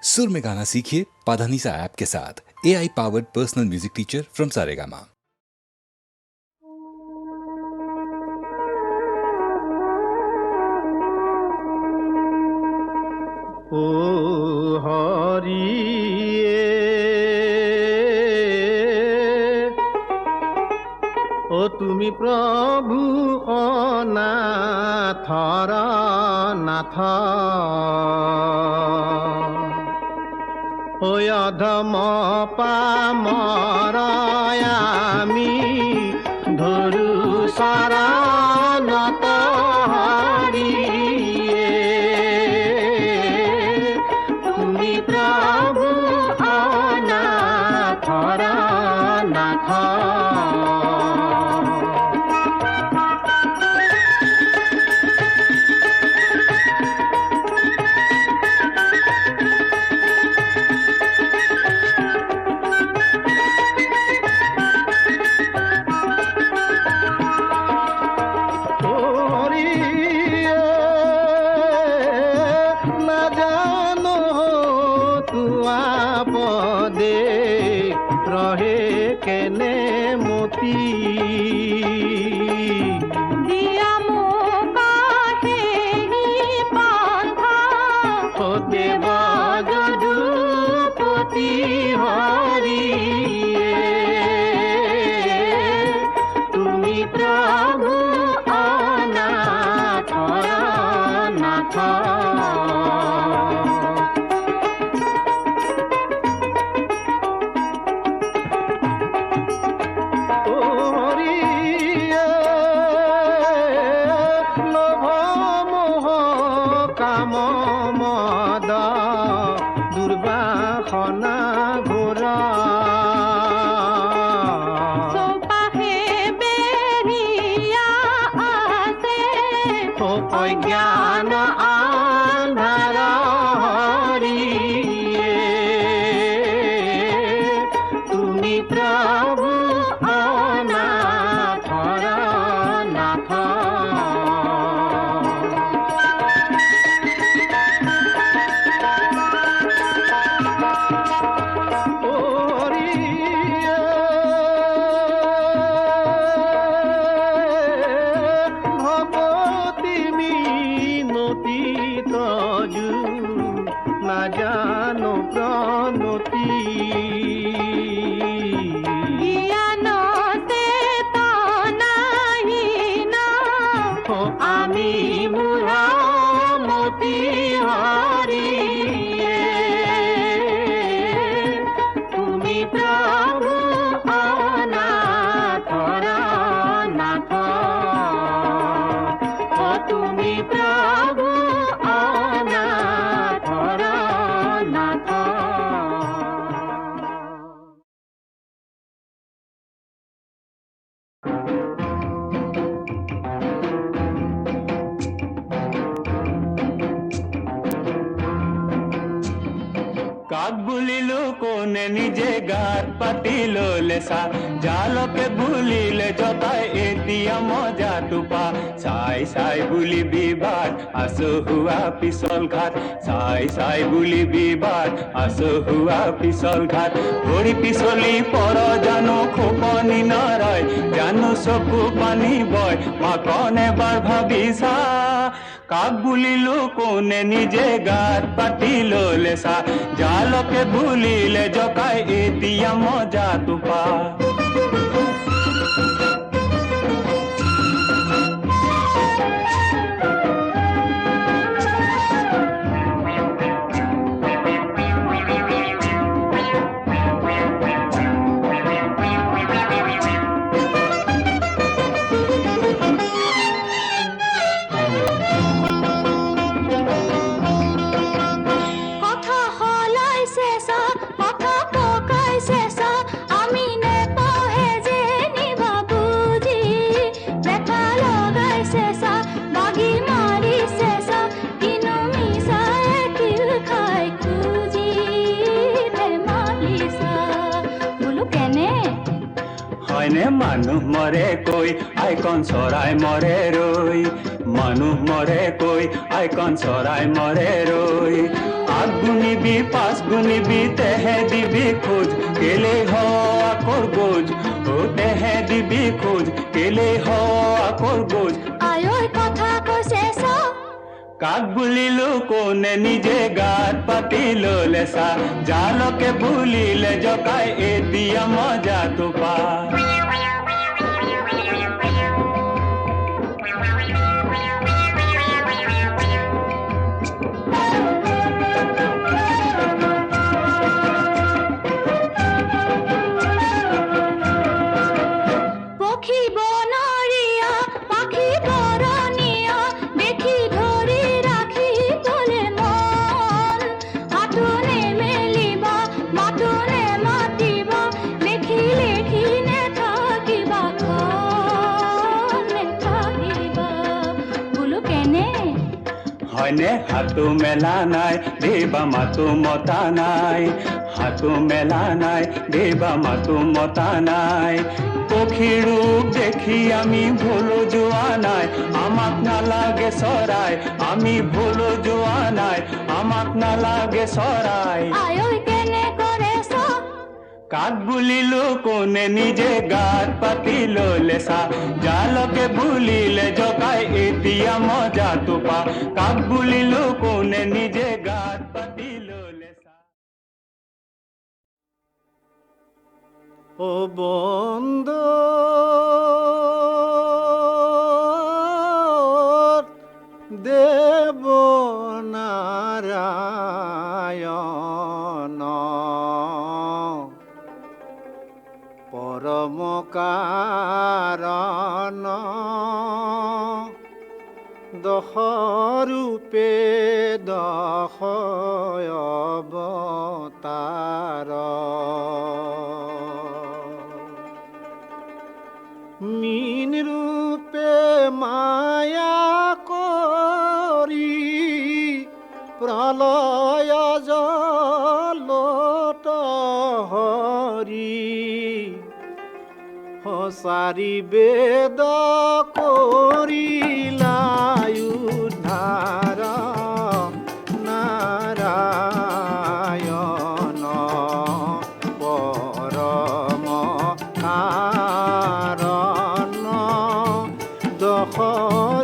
सुर में गाना सीखिए पाधानीसा ऐप के साथ। AI powered personal music teacher from Saregama. ओ हरिए ओ तुमी प्रभु अनाथर नाथ ओ अधम पामर आमी धरु शरणत हरिए तुमी प्रभु अनाथर नाथ নিজে গাত পাতি ললেছা জালকে ভুলিলে জতাই এতিয়া মজা টোপা চাই চাই বুলি বিবাদ আচহুৱা পিছল ঘাট চাই চাই বুলি বিবাদ আচহুৱা পিছল ঘাট ভৰি পিছলি পৰ জানো খোপনি নৰয় জানো চকু পানী বয় মাকন এবাৰ ভাবিছা কাক বুলিলো কোনে নিজে গাত পাতি ললেছা জালকে ভুলিলে জকাই এতিয়া মজা টোপা মানুহ মৰে কৈ আইকন চৰাই মৰে ৰৈ মানুহ মৰে কৈ আইকন চৰাই মৰে ৰৈ আগ গুনিবি পাঁচ গুনিবি তেহে দিবি খোঁজ কেলে আকর গোজ ও তেহে দিবি খোঁজ কেলে আকর গোজ আয়ই কথা কৈছে সব কাক বুলিলো কোনে নিজে গাত পাতিল লেচা জালকে বুলিলে জকাই এতিয়া মজাটো পা পক্ষী বনৰীয়া পাখি বৰণীয়া দেখি ধৰি ৰাখি তলে মন হাতনে মেলিবা মাতনে মাতিবা দেখি লেখি নেথাকিবা নেথাকিবা বোলো কেনে হয়নে হাতো মেলা নাই দেবা মাতো মতা নাই হাতো মেলা নাই দেবা মাতো মতা নাই পক্ষী ৰূপ দেখি আমি ভুলো যোৱা নাই আমাক নালাগে চৰাই আমি ভুলো যোৱা নাই আমাক নালাগে চৰাই আয়ই কেনে কৰে সব কাক বুলিলো কোনে নিজে গাত পাতি লেচা জালকে বুলিলে জকাই এতিয়া মজাটো পা কাক বুলিলো কোনে নিজে গাত পাতি লেচা ও বন্ধু দেব নারায়ণ পরম কারণ দশ রূপে দশ অবতার মীন রূপে মায়া করি প্রলয় জলত হরি হসারি বেদ করিলায়ুদ্ধার নারায়ণ পরম কারণ দশ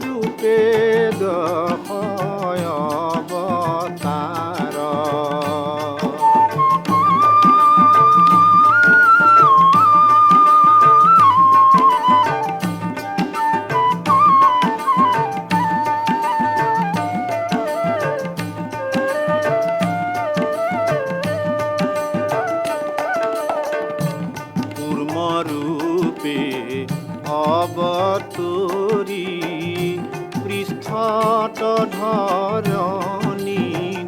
রূপে দশ অবতার রূপে অবতরি পৃষ্ঠত ধৰণী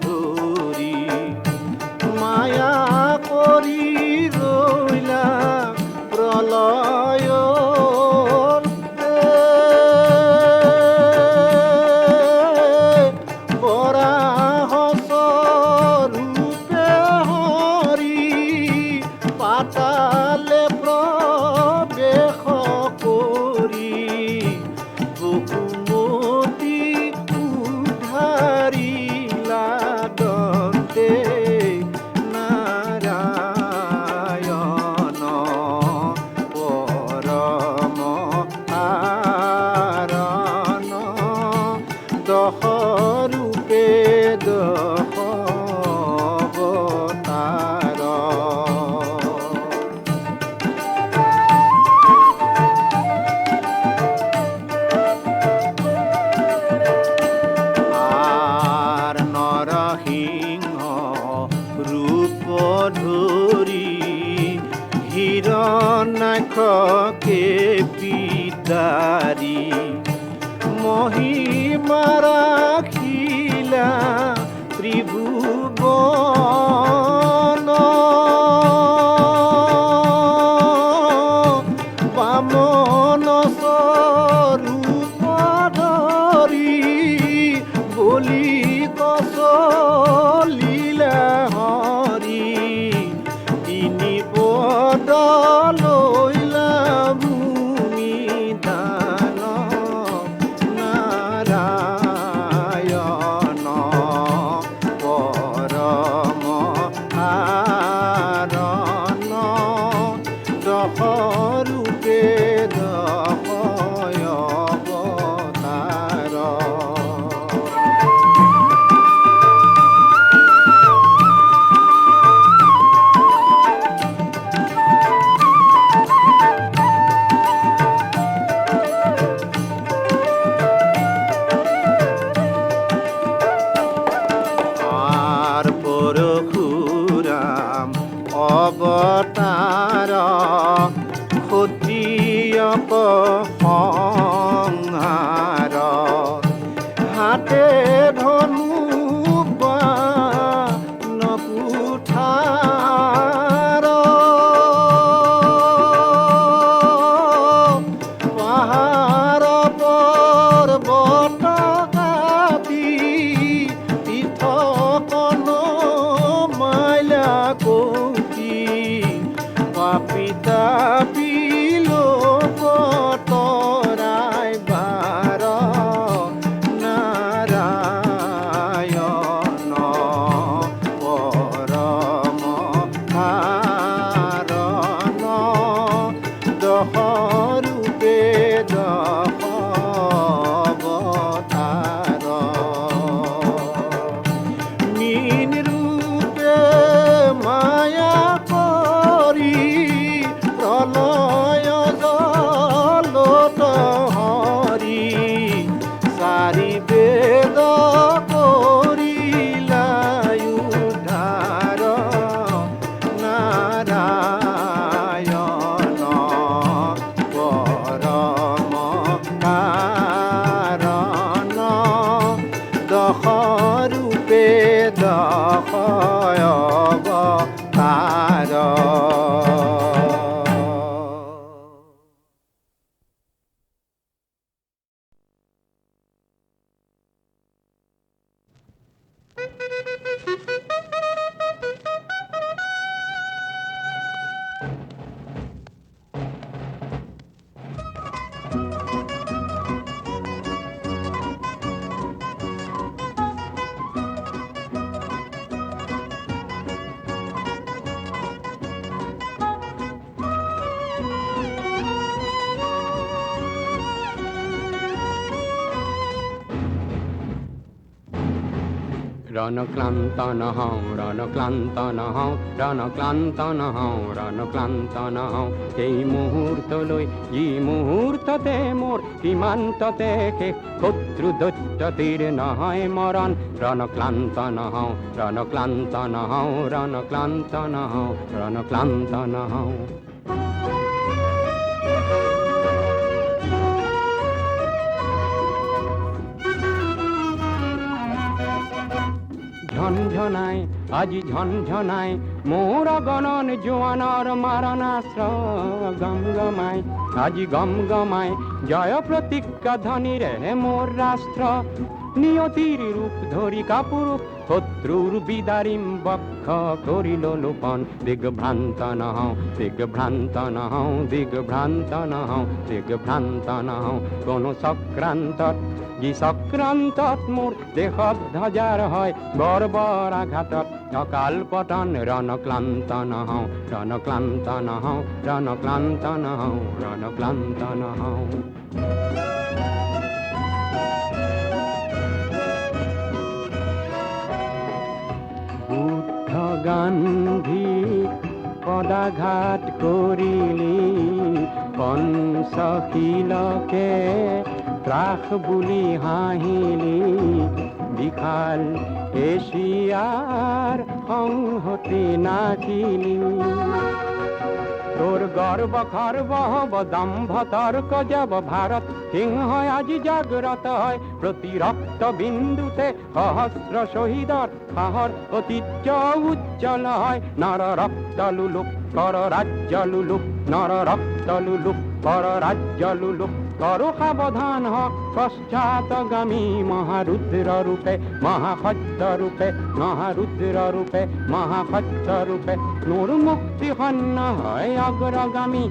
ধৰি মায়া কৰি ৰৈলা প্ৰলয় বৰাহ ৰূপে হৰি পাতালে প্ৰৱেশ কৰি বহুমতি উদ্ধাৰিলা দন্তে নাৰায়ণ পৰম কাৰণ দশ ৰূপে দশ অৱতাৰ নৰসিংহ ৰূপ ধৰি হিৰণাক্ষকে পিতাৰি মহিমা ৰাখিলা ত্ৰিভুৱন বামন স্বৰূপ ধৰি বলি কচলিলা হৰি তিনি পদ লৈলা ভূমি দান নাৰায়ণ অৱতাৰ ক্ষত্ৰিয়ক সংহাৰ হাতে ধনু বাণ কুঠাৰ পাহাৰ পৰ্বত কাটি পৃথকন মাইলা কৌটি পাপিতা পিলোক তৰাই বাৰ নাৰায়ণ পৰম কাৰণ দশৰূপে দশ অৱতাৰ মীন ৰূপে মায়া কৰি প্ৰলয় জলত হৰি চাৰি বেদ কৰিলা উদ্ধাৰ নাৰায়ণ পৰম কাৰণ দশৰূপে দশ অৱতাৰ ৰণক্লান্ত নহও ৰণক্লান্ত নহও ৰণক্লান্ত নহও ৰণক্লান্ত নহও এই মুহূৰ্তলৈ ই মুহূৰ্ততে মোৰ সীমান্ততে শেষ শত্ৰু দৈত্যতিৰ নহয় মৰণ রণক্লান্ত নহও রণক্লান্ত নহও রণক্লান্ত নহও রণক্লান্ত নহও ঝনঝনাই আজি ঝনঝনাই মোর গণন জোয়ানর মারণাস্ত্র গমগমাই আজি গমগমাই জয় প্রতিজ্ঞা ধনী রে মোর রাষ্ট্র নিয়তির রূপ ধরি কাপুরূপ শত্রুর বিদারিম বক্ষ করিল লোপন দিগভ্রান্ত নহও দিগভ্রান্ত নহও দিগভ্রান্ত নহও দিগভ্রান্ত নহও কোন চক্রান্তত যি চক্ৰান্তত মোৰ দেশত ধ্বজাৰ হয় বৰ্বৰ আঘাতত অকাল পতন ৰণক্লান্ত নহও ৰণক্লান্ত নহও ৰণক্লান্ত নহও ৰণক্লান্ত নহও বুদ্ধ গান্ধী পদাঘাত কৰিলি পঞ্চশীলকে ত্ৰাস বুলি হাঁহিলি বিশাল এছিয়াৰ সংহতি নাচিলি তোর গর্ব খর্ব হব দম্ভ তর্ক যাব ভারত সিংহ আজি জাগ্রত হয় প্রতি রক্ত বিন্দুতে সহস্র শহীদর সাহর ঐতিহ্য উজ্জ্বল হয় নর রক্ত লুলুক কর রাজ্য লুলুক নর রক্ত লুলুক কর রাজ্য লুলুক করো সাবধান হ পশ্চাৎগামী মহারুদ্র রূপে মহাসত্য রূপে মহারুদ্র রূপে মহাসত্য রূপে নূর মুক্তি সন্ন হয় অগ্রগামী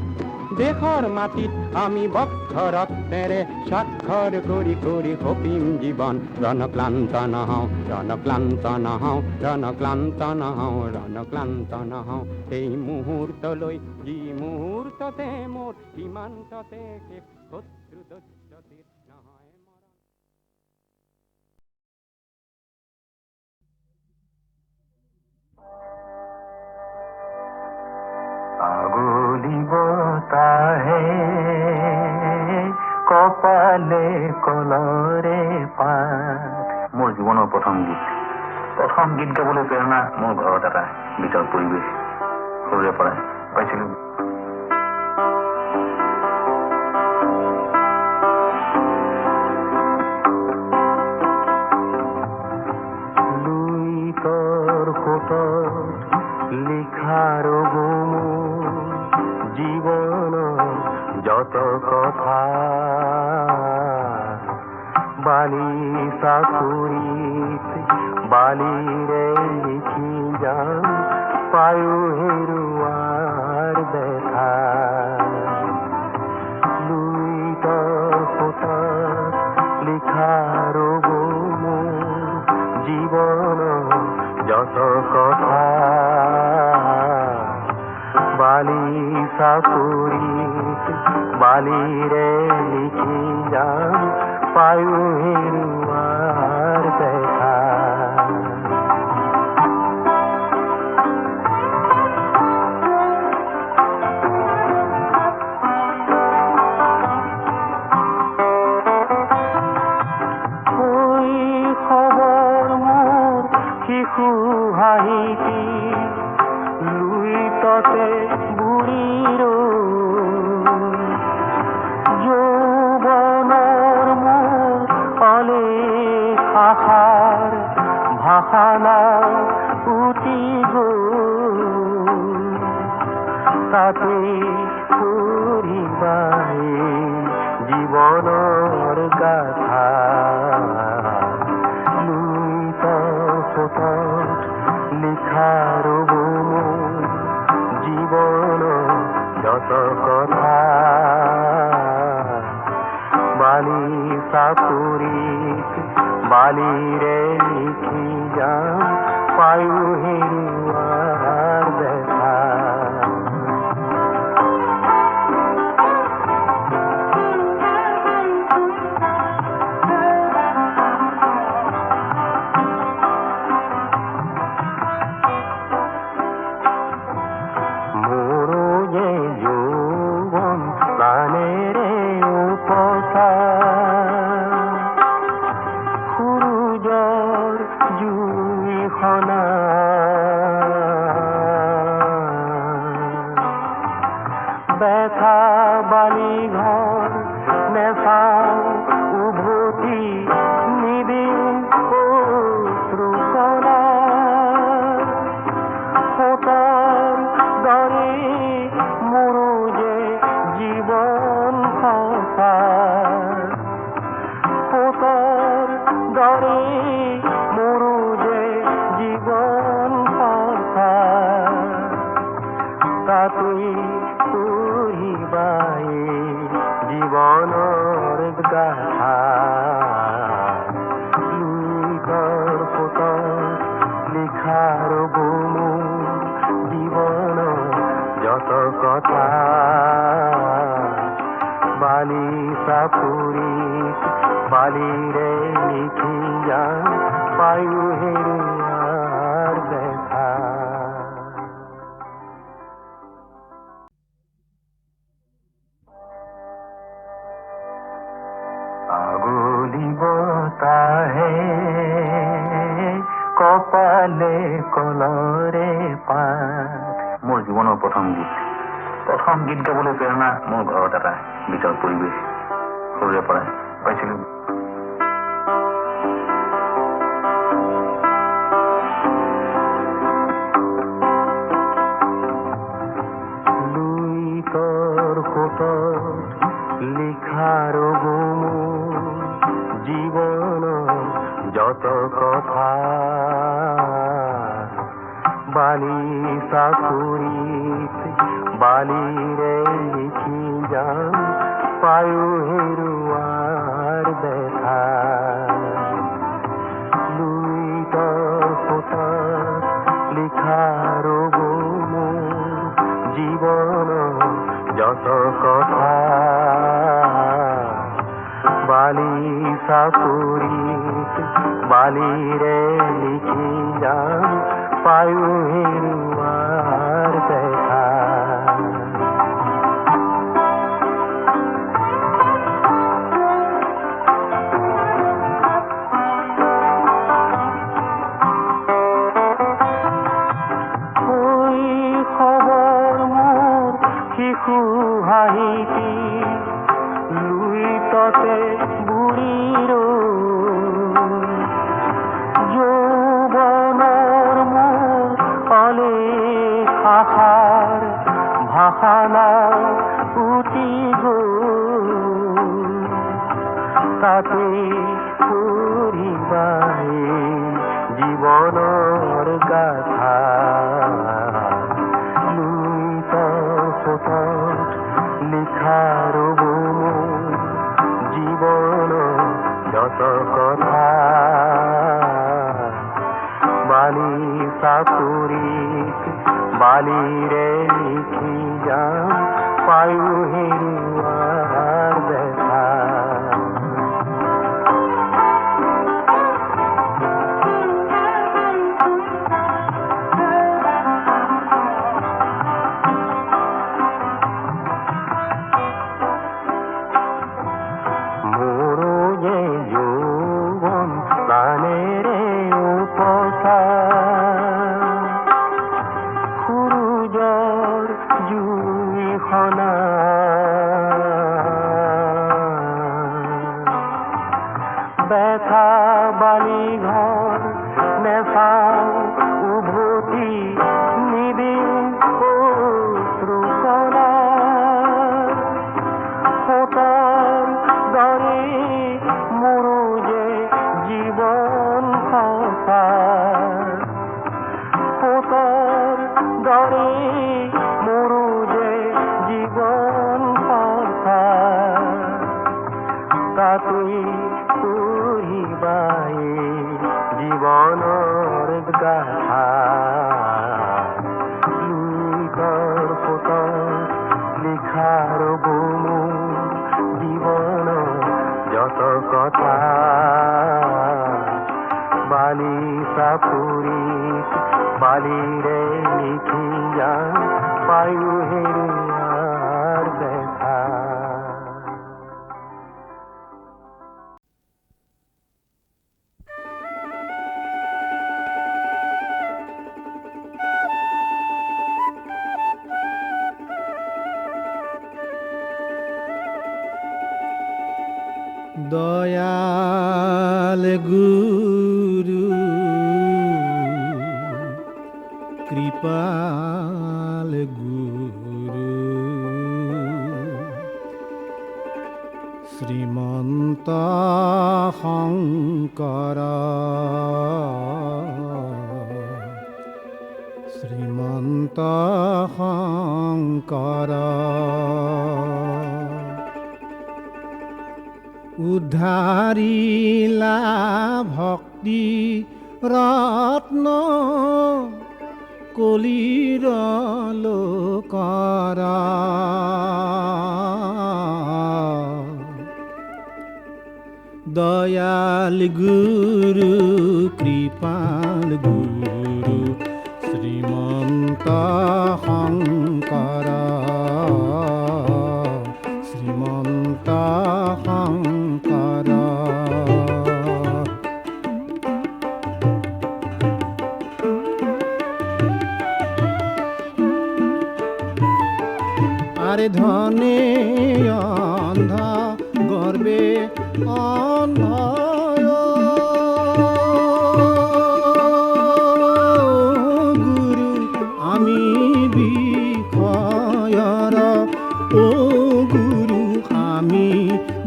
দেশৰ মাটিত আমি বক্ষ ৰক্তেৰে স্বাক্ষৰ কৰি কৰি সপিম জীৱন ৰণক্লান্ত নহওঁ ৰণক্লান্ত নহওঁ ৰণক্লান্ত নহওঁ ৰণক্লান্ত নহওঁ এই মুহূৰ্তলৈ যি মুহূৰ্ততে মোৰ সীমান্ততে শেষ শত্ৰু দৈত্যতিৰ নহয় মৰণ আগুলি বতাহে কপালে কলৰে পাত মোৰ জীৱনৰ প্ৰথম গীত গাবলৈ প্ৰেৰণা মোৰ ঘৰত এটা গীতৰ পৰিৱেশ সৰুৰে পৰাই পাইছিলোঁ। লুইতৰ সোঁতত লিখাৰ জীৱনৰ যত কথা বালি চাকুৰিত বালিৰে লিখি যাম পায়ো হেৰুৱাৰ দেখা। লুইতৰ সোঁতত লিখাৰ জীৱনৰ যত কথা বালি চাকুৰিত বালিৰে লিখি যাম পায়ো হেৰুৱাৰ দেখা। শৈশৱৰ মোৰ শিশু হাঁহিটি লুইততে বুঢ়ীৰ যৌৱনৰ মোৰ অলেখ আশাৰ ভাষানা উটি গ'ল তাতে ফুৰিবাই জীৱনৰ গাথা। লুইতৰ সোঁতত লিখাৰ জীৱনৰ যত কথা বালি চাকুৰিত বালিৰে লিখি যাম পায়ো হেৰুৱাৰ দেখা। ব্যথা বালি ঘৰ নেচাও উভতি নিদিম অশ্ৰুকণা সোঁতৰ দৰে মোৰো যে জীৱন সঁচা। সোঁতৰ দৰে মোৰো যে জীৱন সঁচা তাতেই পঢ়িবাই জীৱনৰ গাথা। লুইতৰ সোঁতত লিখাৰ জীৱনৰ যত কথা বালি চাকুৰিত বালিৰে লিখি যাম পায়ো হেৰুৱাৰ দেখা। বতাহে কপালে কলৰে পাত। মোৰ জীৱনৰ প্ৰথম গীত গাবলৈ প্ৰেৰণা মোৰ ঘৰত এটা গীতৰ পৰিৱেশ সৰুৰে পৰাই পাইছিলোঁ। লুইতৰ সোঁতত লিখাৰ জীৱনৰ যত কথা বালি চাকুৰিত বালিৰে লিখি যাম পায়ো হেৰুৱাৰ দেখা। লুইতৰ সোঁতত লিখাৰ জীৱনৰ যত কথা বালি চাকুৰিত বালিৰে লিখি যাম পায়ো হেৰুৱাৰ দেখা। শৈশৱৰ ভাইটি লুইততে বুঢ়ীৰ যৌৱনৰ মোৰ অলেখ আশাৰ ভাষানা উটি গ'ল তাতে ফুৰিবাই জীৱনৰ গাথা লিখাৰ জীৱন যত কথা বালি চাকুৰিত বালিৰে লিখি যাম পায়ো হেৰুৱাৰ দেখা ব্যথা বালি ঘৰ নেচাও উভতি নিদিম অশ্ৰুকণা সোঁতৰ দৰে মোৰো যে জীৱন সঁচা সোঁতৰ দৰে মোৰো যে জীৱন সঁচা তাতেই পঢ়িবাই জীৱনৰ গাথা লুইতৰ সোঁতত লিখাৰ মোৰ জীৱন যত কথা বালি চাপুৰিত বালিৰে লিখি যাম পায়ো হেৰুৱাৰ দেখা দয়াল গুৰু কৃপাল গুৰু শ্ৰীমন্ত শংকৰ শ্ৰীমন্ত শংকৰ উদ্ধাৰিলা ভক্তি ৰত্ন কলিৰ লোকৰ দয়াল গুৰু কৃপাল গুৰু শ্ৰীমন্ত শংকৰ শ্ৰীমন্ত শংকৰ আৰে ধনে অন্ধ গৰ্বে অন্ধ গুৰু আমি বিষয়ৰ ও গুৰু আমি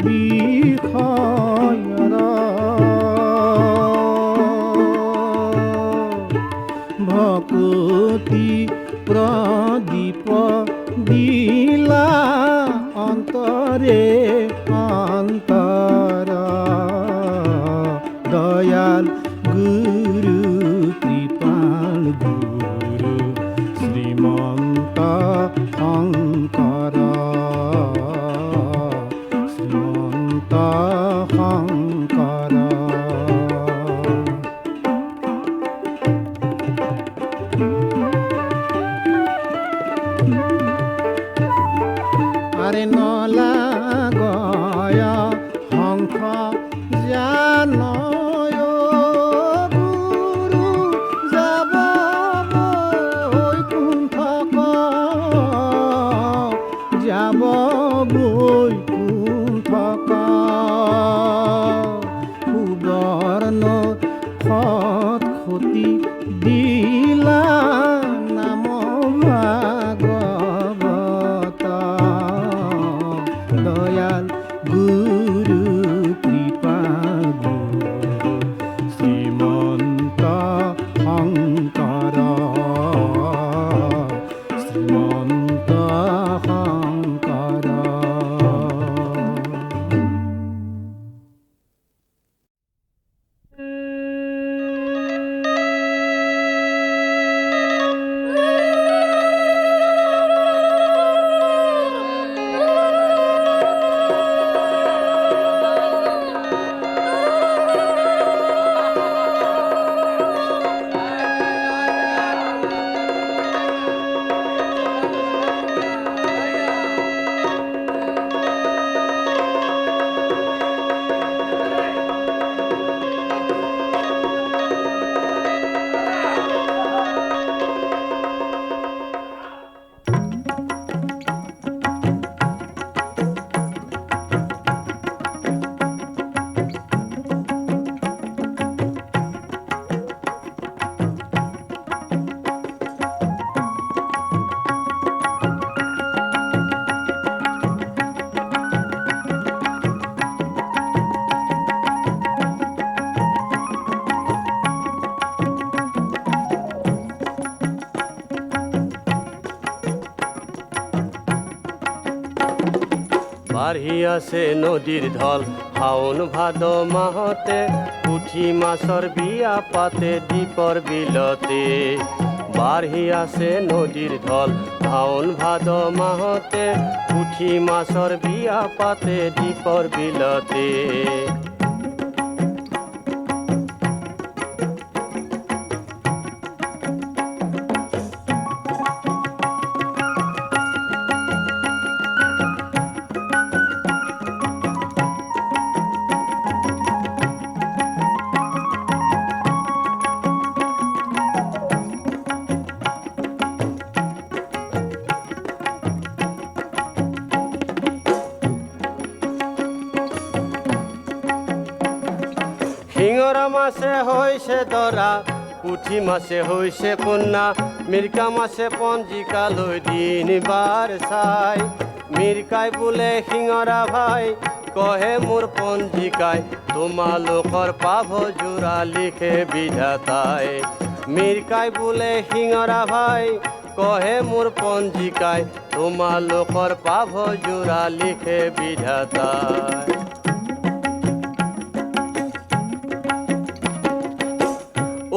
বিষয়ৰ ভকতি প্ৰদীপ দিলা অন্তৰে অন্তৰ দয়াল গুৰু কৃপাল গুৰু শ্ৰীমন্ত শংকৰ শ্ৰীমন্ত শংকৰ আৰে নলা গয় হংস জানয় গুৰু যাব বৈকুণ্ঠক যাব বৈকুণ্ঠকা সুবৰ্ণ খতি দিলা নাম ভাগৱত দয়াল গুৰু কৃপা গুৰু শ্ৰীমন্ত শংকৰ শ্ৰীমন্ত শংকৰ বাঢ়ি আছে নদীৰ ঢল শাওণ ভাদ মাহতে পুঠি মাছৰ বিয়া পাতে দ্বীপৰ বিলতে বাঢ়ি আছে নদীৰ ঢল শাওণ ভাদ মাহতে পুঠি মাছৰ বিয়া পাতে দ্বীপৰ বিলতে শিঙৰা মাছে হৈছে ধৰা পুঠি মাছে হৈছে কন্যা মিৰ্কা মাছে পঞ্জিকালৈ দিন বাৰ চাই মিৰ্কাই বোলে শিঙৰা ভাই কহে মোৰ পঞ্জিকাই তোমালোকৰ পাভ জোৰা লিখে বিধাতাই মিৰ্কাই বোলে শিঙৰা ভাই কহে মোৰ পঞ্জিকাই তোমালোকৰ পাভ জোৰা লিখে বিধাতাই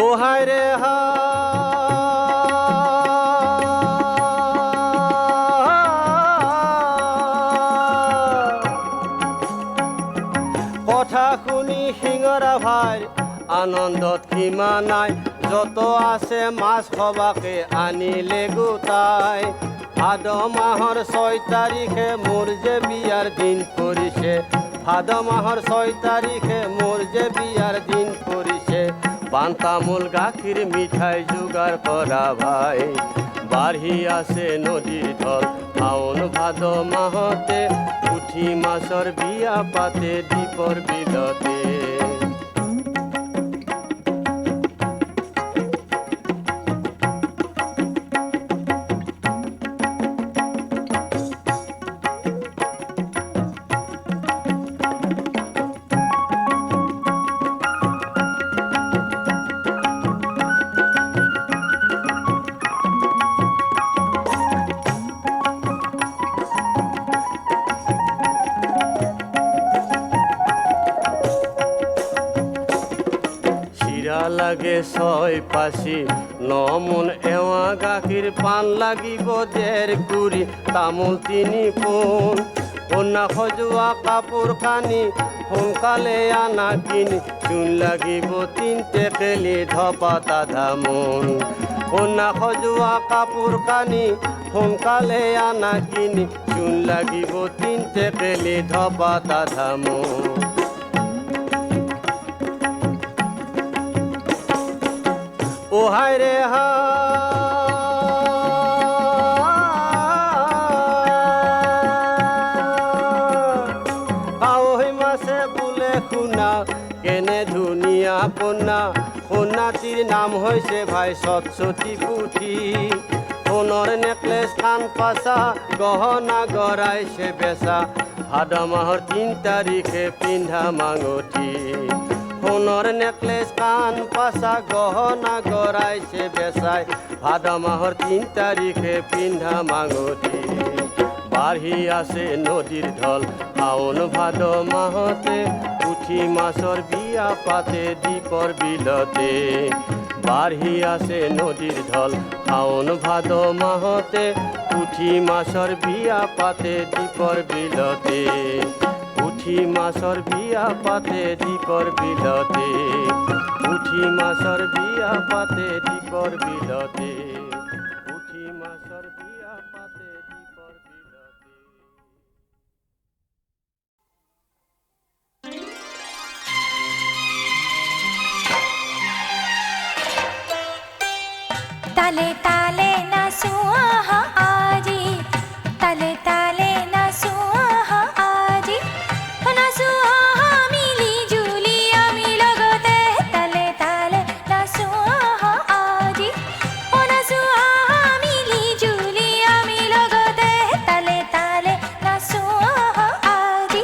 ও হায় ৰে হা কথা শুনি শিঙৰা ভাইৰ আনন্দত সীমা নাই যত আছে মাছ সবাকে আনিলে গোটাই ভাদ মাহৰ 6 তাৰিখে মোৰ যে বিয়াৰ দিন পৰিছে ভাদ মাহৰ 6 তাৰিখে মোৰ যে বিয়াৰ দিন পৰিছে পান তামোল গাখীৰ মিঠাই যোগাৰ কৰা ভাই বাঢ়ি আছে নদীৰ ঢল শাওণ ভাদ মাহতে পুঠি মাছৰ বিয়া পাতে দ্বীপৰ বিলতে লাগে 6 পাচি 9 মোন এৱা গাখীৰ পান লাগিব 1.5 কুৰি তামোল 3 পোন কন্যা সজোৱা কাপোৰ কানি সোনকালে আনা কিনি চূণ লাগিব 3 টেকেলি ধপাত আধা মোন কন্যা সজোৱা কাপোৰ কানি সোনকালে আনা কিনি চূণ লাগিব 3 টেকেলি ধপাত আধা মোন ও হায় রে হা কন্যা কন্যাটির নাম হয়েছে ভাই সরস্বতী পুথি সোণৰ নেকলেছ কাণ পাছা গহনা গড়াইছে বেচা ভাদ মাহৰ 3 তাৰিখে পিন্ধা মাঙঠি সোণৰ নেকলেছ কাণ পাছা গহনা গড়াইছে বেচাই ভাদ মাহৰ 3 তাৰিখে পিন্ধা মাঙঠি বাঢ়ি আছে নদীৰ ঢল শাওণ ভাদ মাহতে পুঠি মাছৰ বিয়া পাতে দ্বীপৰ বিলতে বাঢ়ি আছে নদীৰ ঢল শাওণ ভাদ মাহতে পুঠি মাছৰ বিয়া পাতে দ্বীপৰ বিলতে পুঠি মাছৰ বিয়া পাতে দ্বীপৰ বিলতে পুঠি মাছৰ বিয়া পাতে দ্বীপৰ বিলতে পুঠি মাছৰ বিয়া পাতে দ্বীপৰ বিলতে তালে তালে নাচো আহা আজি তালে তালে নাচো আহা আজি নাচো আহা মিলি জুলি আমি লগতে তালে তালে নাচো আহা আজি নাচো আহা মিলি জুলি আমি লগতে তালে তালে নাচো আহা আজি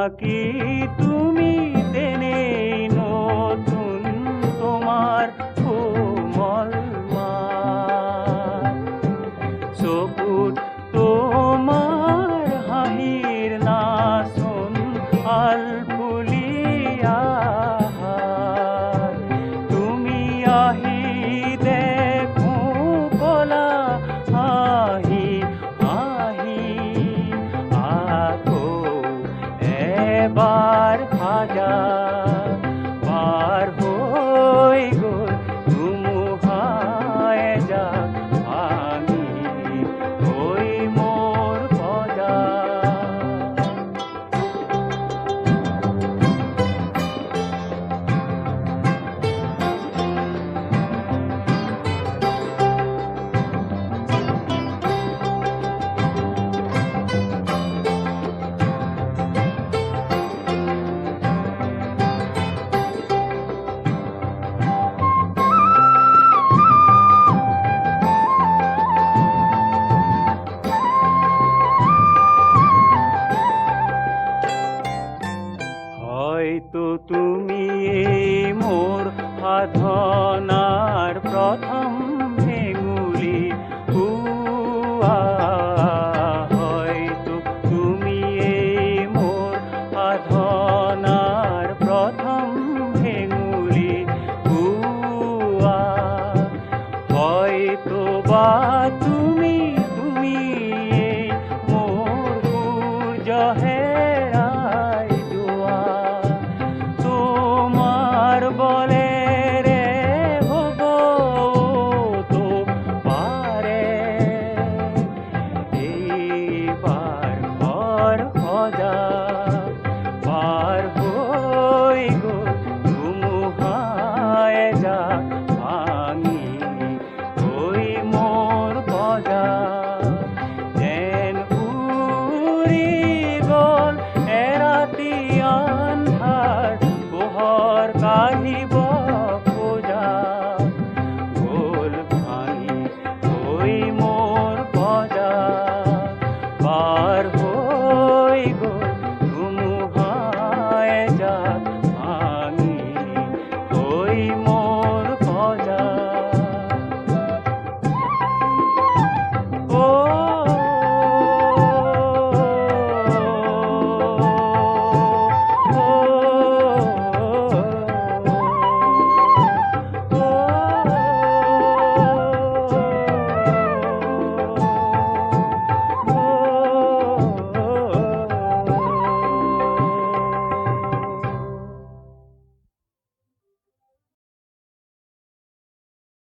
নাকি তুমি তেনেই নতুন তোমার কোমল মাত চকুত তোমার হাঁহিৰ নাচোন আলফুলীয়া তুমি আহি দেখো কলা হাঁহি হাঁহি আকৌ এবাৰ হাজাৰ পাৰ হৈ গ'ল ধুমুহাই যাক ভাঙি থৈ মোৰ বজাৰ হয়তো তুমি এই মোৰ সাধন